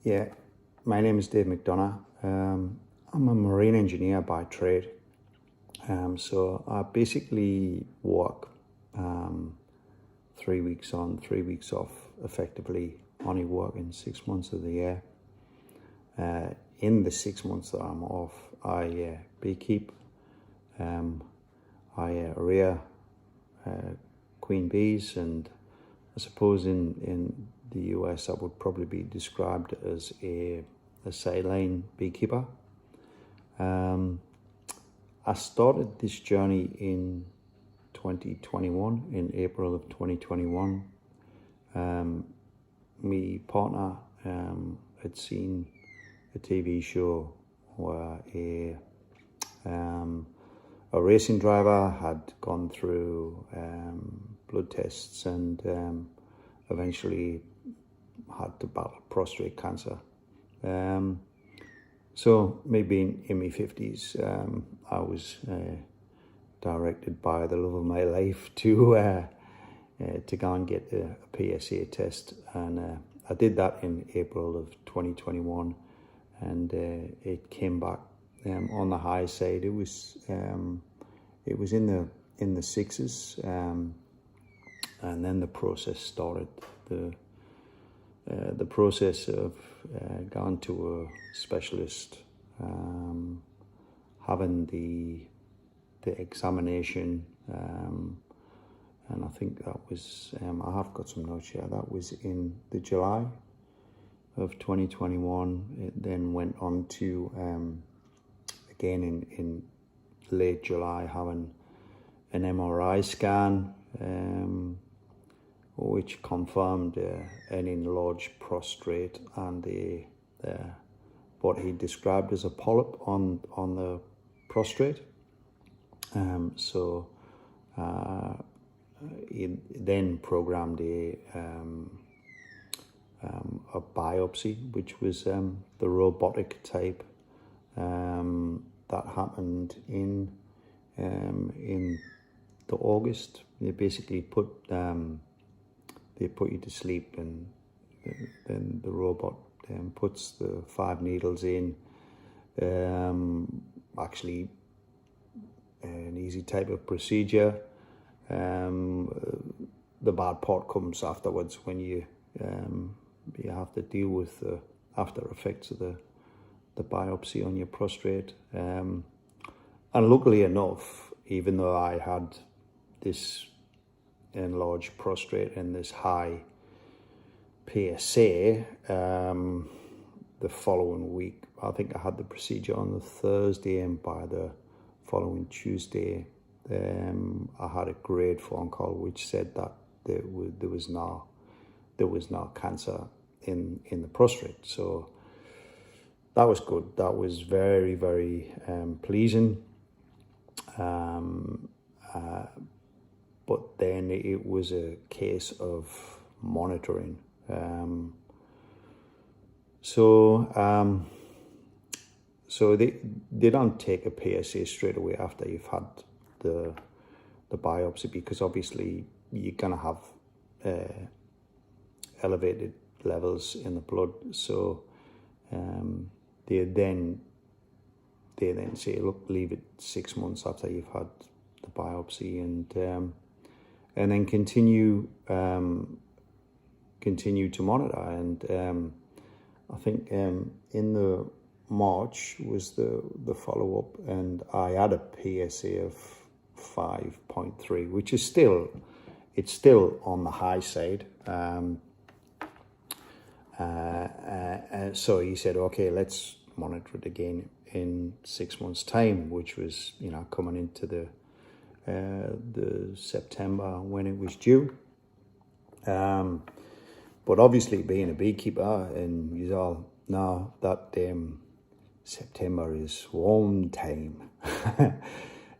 Yeah, my name is Dave McDonough. I'm a marine engineer by trade. So I basically work 3 weeks on, 3 weeks off, effectively only working 6 months of the year. In the 6 months that I'm off, I beekeep. I rear queen bees, and I suppose in the US I would probably be described as a saline beekeeper. I started this journey in 2021, in April of 2021. My partner had seen a TV show where a racing driver had gone through blood tests and eventually had to battle prostate cancer. So me being in my 50s, I was directed by the love of my life to go and get a PSA test, and I did that in April of 2021, and it came back on the high side. It was in the sixes, and then the process started. The process of going to a specialist, having the examination, and I think that was, I have got some notes here, that was in the July of 2021. It then went on to, again in late July, having an MRI scan, which confirmed an enlarged prostate and what he described as a polyp on the prostate. So he then programmed a biopsy, which was the robotic type. That happened in the August. They basically put you to sleep, and then the robot puts the 5 needles in. Actually, an easy type of procedure. The bad part comes afterwards when you have to deal with the after effects of the biopsy on your prostate. And luckily enough, even though I had this enlarged prostate and this high PSA, the following week, I think I had the procedure on the Thursday, and by the following Tuesday, I had a great phone call which said that there was no cancer in the prostate. So that was good. That was very, very pleasing. But then it was a case of monitoring. So they don't take a PSA straight away after you've had the biopsy, because obviously you're gonna have elevated levels in the blood. So they then say, look, leave it 6 months after you've had the biopsy, and then continue to monitor. And I think in the March was the follow up, and I had a PSA of 5.3, which is still on the high side. So he said, okay, let's monitor it again in 6 months' time, which was, coming into the September when it was due. But obviously, being a beekeeper, and you all know that September is swarm time,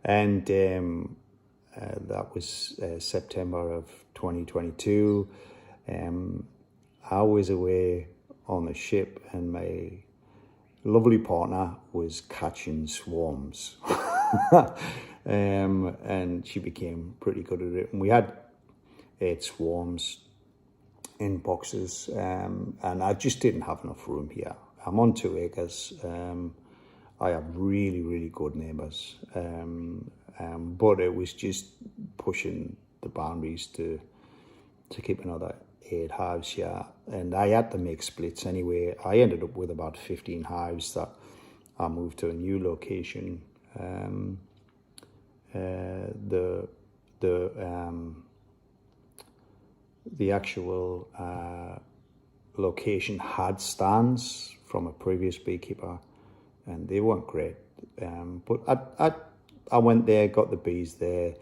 and that was September of 2022. I was away on the ship, and my lovely partner was catching swarms. And she became pretty good at it. And we had 8 swarms in boxes, and I just didn't have enough room here. I'm on 2 acres. I have really, really good neighbours, but it was just pushing the boundaries to keep another 8 hives here, and I had to make splits anyway. I ended up with about 15 hives that I moved to a new location. The actual location had stands from a previous beekeeper, and they weren't great. But I went there, got the bees there,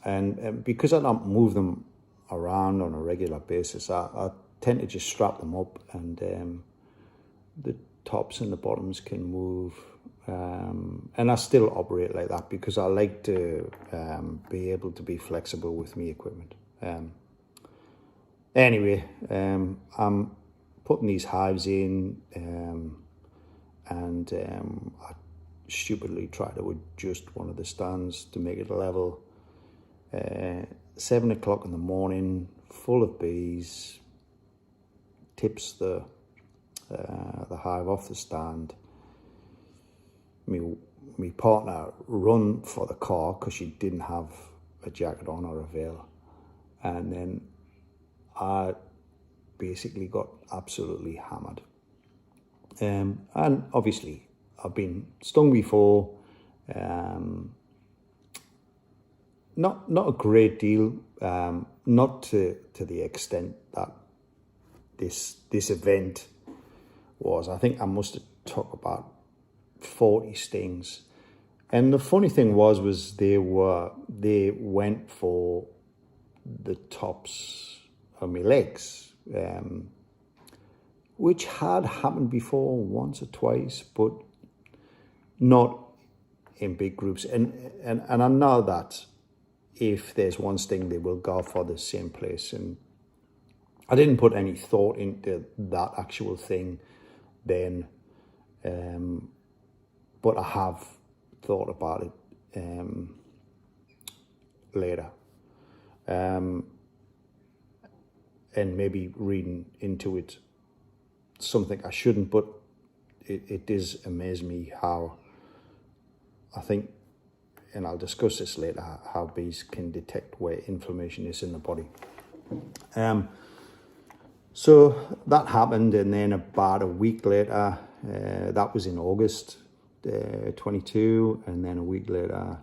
and because I don't move them around on a regular basis, I tend to just strap them up, and the tops and the bottoms can move. And I still operate like that because I like to be able to be flexible with my equipment. Anyway, I'm putting these hives in, and I stupidly tried to adjust one of the stands to make it level. 7 o'clock in the morning, full of bees, tips the hive off the stand. My partner run for the car because she didn't have a jacket on or a veil, and then I basically got absolutely hammered. And obviously I've been stung before, not a great deal, not to the extent that this event was. I think I must have took about 40 stings. And the funny thing was they went for the tops of my legs, which had happened before once or twice, but not in big groups. And I know that if there's one sting, they will go for the same place. And I didn't put any thought into that actual thing then, but I have thought about it later. And maybe reading into it something I shouldn't, but it does amaze me how, I think, and I'll discuss this later, how bees can detect where inflammation is in the body. So that happened, and then about a week later, that was in August 22, and then a week later,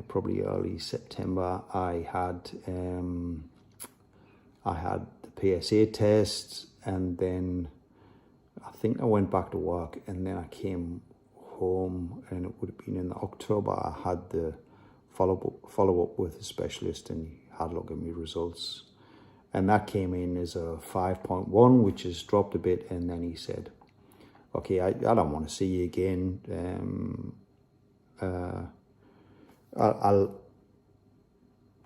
probably early September, I had the PSA test, and then I think I went back to work, and then I came home, and it would have been in October. I had the follow up with a specialist, and he had a look at my results, and that came in as a 5.1, which has dropped a bit. And then he said, "Okay, I don't want to see you again.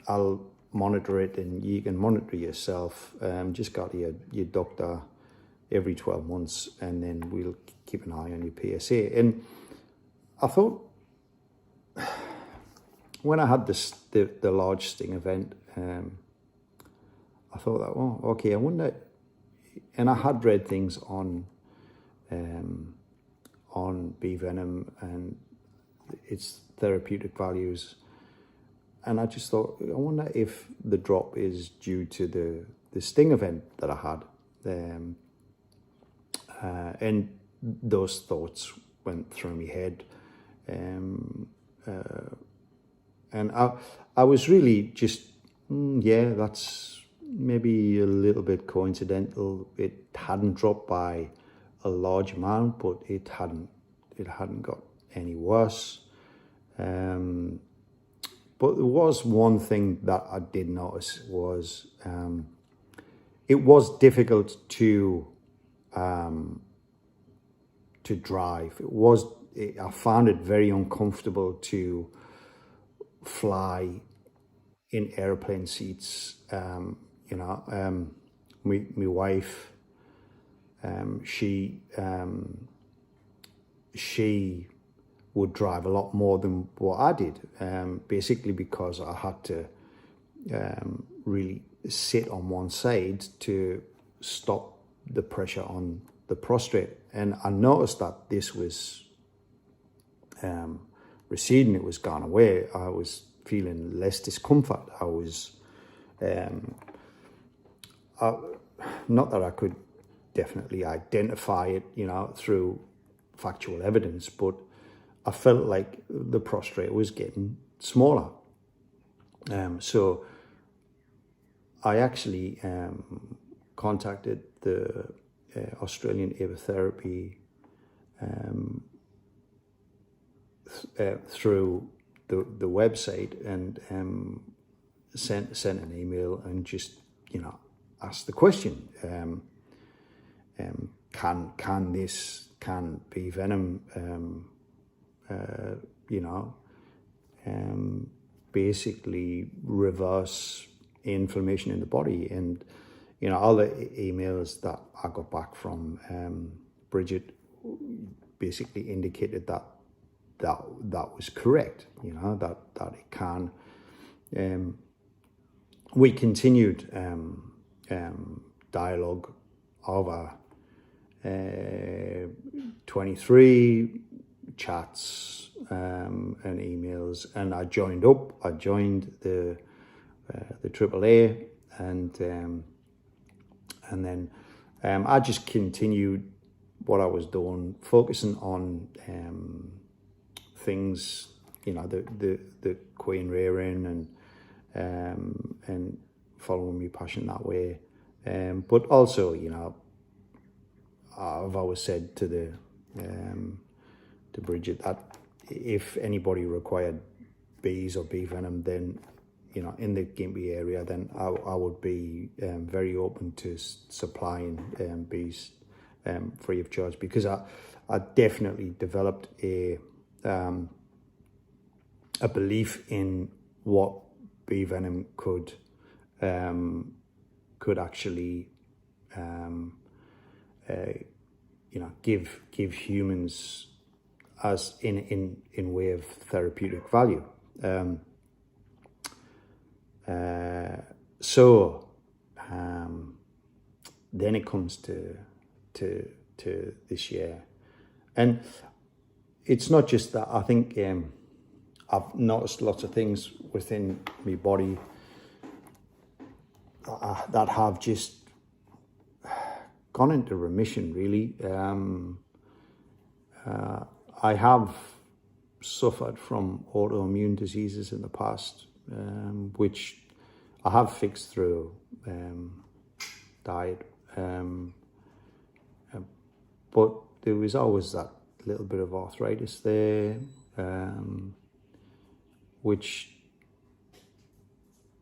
I'll monitor it, and you can monitor yourself. Just go to your doctor every 12 months, and then we'll keep an eye on your PSA." And I thought, when I had the large sting event, I thought that, oh, okay, I wonder, and I had read things on bee venom and its therapeutic values, and I just thought, I wonder if the drop is due to the sting event that I had, and those thoughts went through my head, and I was really just, yeah, that's maybe a little bit coincidental. It hadn't dropped by a large amount, but it hadn't got any worse. But there was one thing that I did notice was it was difficult to drive. I found it very uncomfortable to fly in airplane seats. My wife, she would drive a lot more than what I did, basically because I had to really sit on one side to stop the pressure on the prostate. And I noticed that this was receding, it was gone away. I was feeling less discomfort. I was, not that I could definitely identify it, through factual evidence, but I felt like the prostate was getting smaller. So I actually contacted the Australian Aerotherapy through the website, and sent an email and just asked the question: can bee venom basically reverse inflammation in the body? And all the emails that I got back from Bridget basically indicated that was correct. That it can. We continued dialogue over 23 chats and emails, and I joined the AAA, and then I just continued what I was doing, focusing on things, the queen rearing and following my passion that way. But also, I've always said to Bridget that if anybody required bees or bee venom, then in the Gympie area, then I would be very open to supplying bees free of charge, because I definitely developed a belief in what bee venom could actually give humans as in way of therapeutic value. So then it comes to this year, and it's not just that. I think I've noticed lots of things within my body that have just gone into remission, really. I have suffered from autoimmune diseases in the past, which I have fixed through diet. But there was always that little bit of arthritis there, which,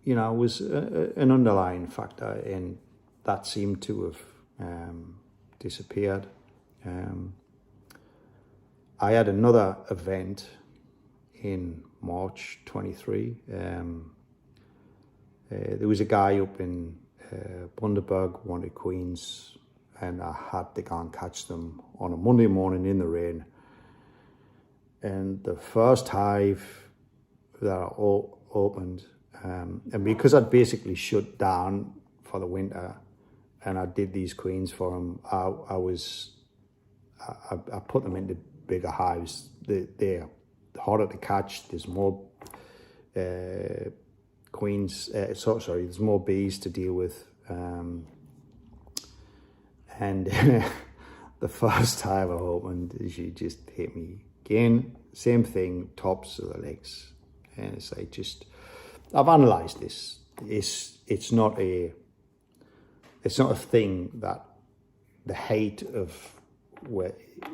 was an underlying factor, and that seemed to have disappeared. I had another event in March 23. There was a guy up in Bundaberg, wanted queens, and I had to go and catch them on a Monday morning in the rain. And the first hive that I opened, and because I'd basically shut down for the winter, and I did these queens for him, I put them into bigger hives. They're harder to catch. There's more queens. There's more bees to deal with. And the first hive I opened, she just hit me again. Same thing, tops of the legs. And it's like, I've analysed this. It's not a thing that the height of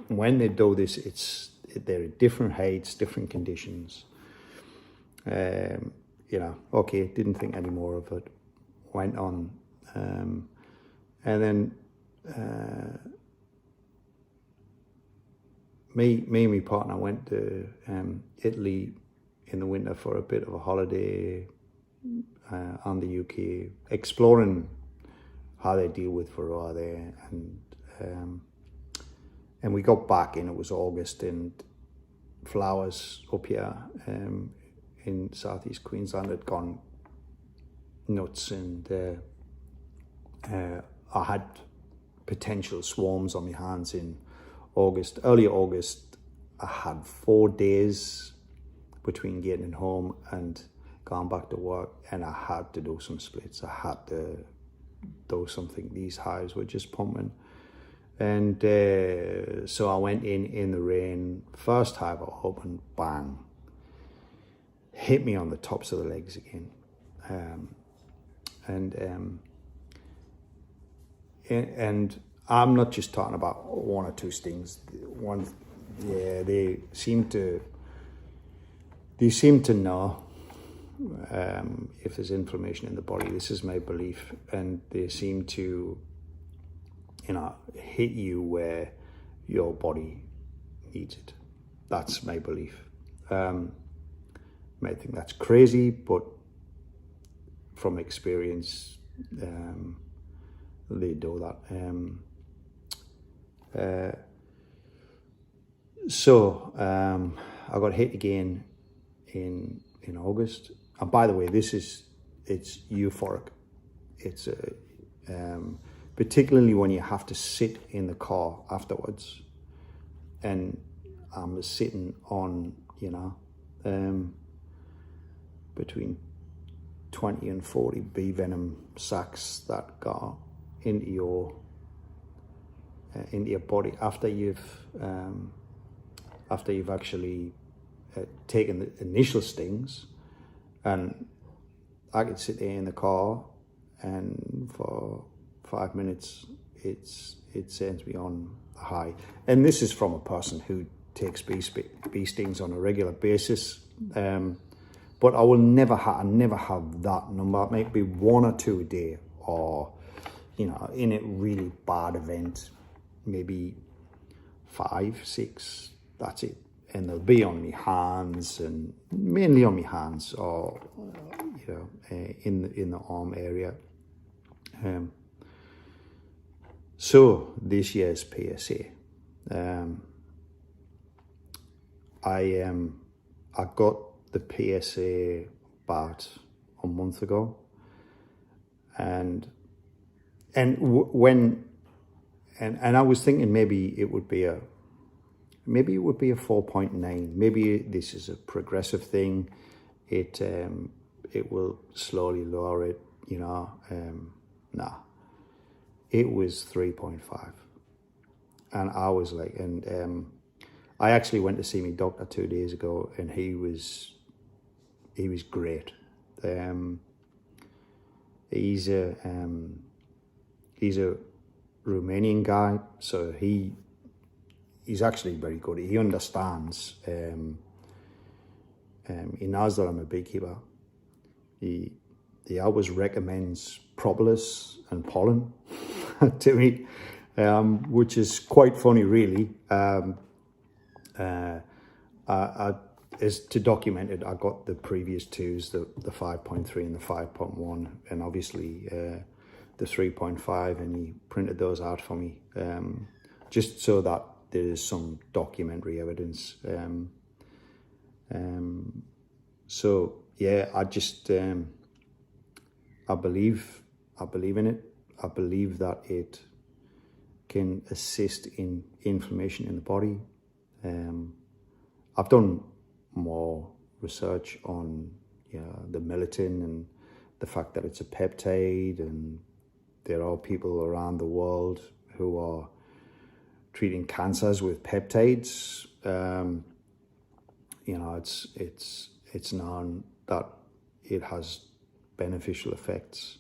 when they do this, they're at different heights, different conditions. Okay, didn't think any more of it. Went on, and then me and my partner went to Italy in the winter for a bit of a holiday on the UK, exploring how they deal with varroa there, and we got back and it was August, and flowers up here in southeast Queensland had gone nuts, and I had potential swarms on my hands in August. Early August, I had 4 days between getting home and going back to work, and I had to do some splits. I had to do something. These hives were just pumping. And so I went in the rain. First hive I opened, bang, hit me on the tops of the legs again. And I'm not just talking about 1 or 2 stings. They seem to know if there's inflammation in the body. This is my belief, and they seem to, hit you where your body needs it. That's my belief. May think that's crazy, but from experience, they do that. So I got hit again in August. And by the way, it's euphoric. It's particularly when you have to sit in the car afterwards, and I'm sitting on, between 20 and 40 bee venom sacs that got into your body after you've actually taken the initial stings. And I could sit there in the car, and for 5 minutes it sends me on a high. And this is from a person who takes bee stings on a regular basis. But I never have that number. It might be 1 or 2 a day, or in a really bad event, maybe 5, 6. That's it. And they'll be on my hands, and mainly on my hands, or in the arm area. So this year's PSA, I got the PSA about a month ago, and I was thinking maybe it would be a 4.9. Maybe this is a progressive thing. It will slowly lower it. Nah, it was 3.5, and I was like, I actually went to see my doctor 2 days ago, and he was great. He's a Romanian guy, so he's actually very good. He understands. He knows that I'm a beekeeper. He always recommends propolis and pollen to me, which is quite funny, really. As to document it, I got the previous 2s, the 5.3 and the 5.1, and obviously the 3.5, and he printed those out for me, just so that there is some documentary evidence. So yeah, I just I believe in it. I believe that it can assist in inflammation in the body. I've done more research on the melatonin and the fact that it's a peptide, and there are people around the world who are treating cancers with peptides. It's known that it has beneficial effects.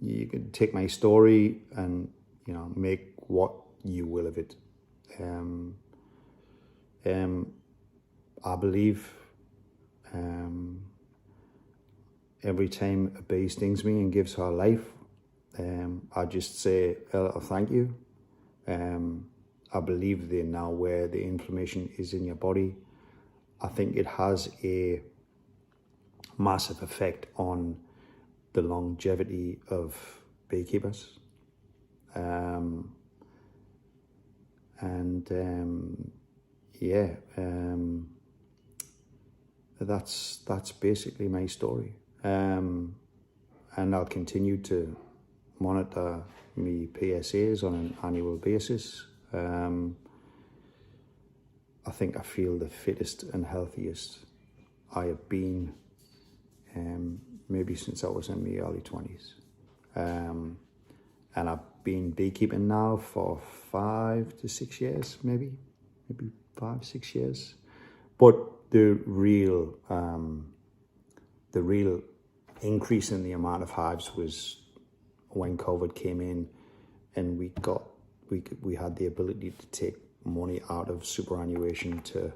You can take my story and make what you will of it. I believe every time a bee stings me and gives her life, I just say thank you. I believe they know where the inflammation is in your body. I think it has a massive effect on the longevity of beekeepers. that's basically my story. And I'll continue to monitor my PSAs on an annual basis. I think I feel the fittest and healthiest I have been maybe since I was in my early 20s. And I've been beekeeping now for 5 to 6 years, maybe 5-6 years. But the real increase in the amount of hives was when COVID came in, and we had the ability to take money out of superannuation to,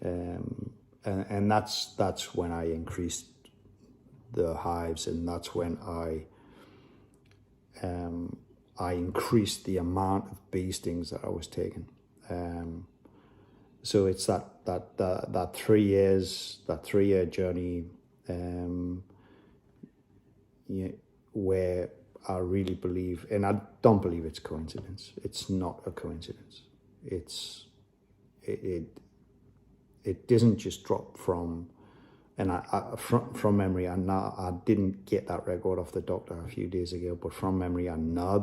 and that's when I increased the hives, and that's when I increased the amount of bee stings that I was taking. So it's that 3 years, that 3-year journey, where I really believe, and I don't believe it's coincidence. It's not a coincidence. It doesn't just drop from, and from memory, I didn't get that record off the doctor a few days ago, but from memory, I know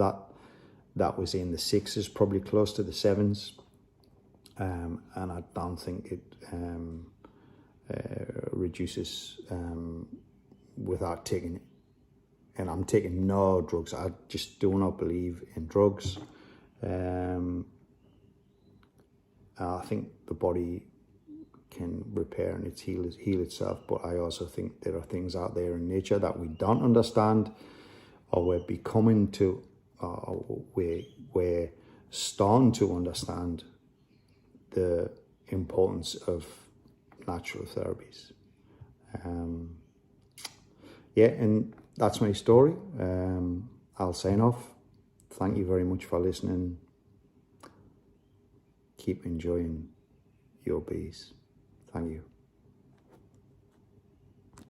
that was in the 6s, probably close to the 7s. And I don't think it reduces without taking it. And I'm taking no drugs. I just do not believe in drugs. I think the body can repair and heal itself, but I also think there are things out there in nature that we don't understand, or we're becoming to, we're starting to understand the importance of natural therapies. And that's my story. I'll sign off. Thank you very much for listening. Keep enjoying your bees. Thank you.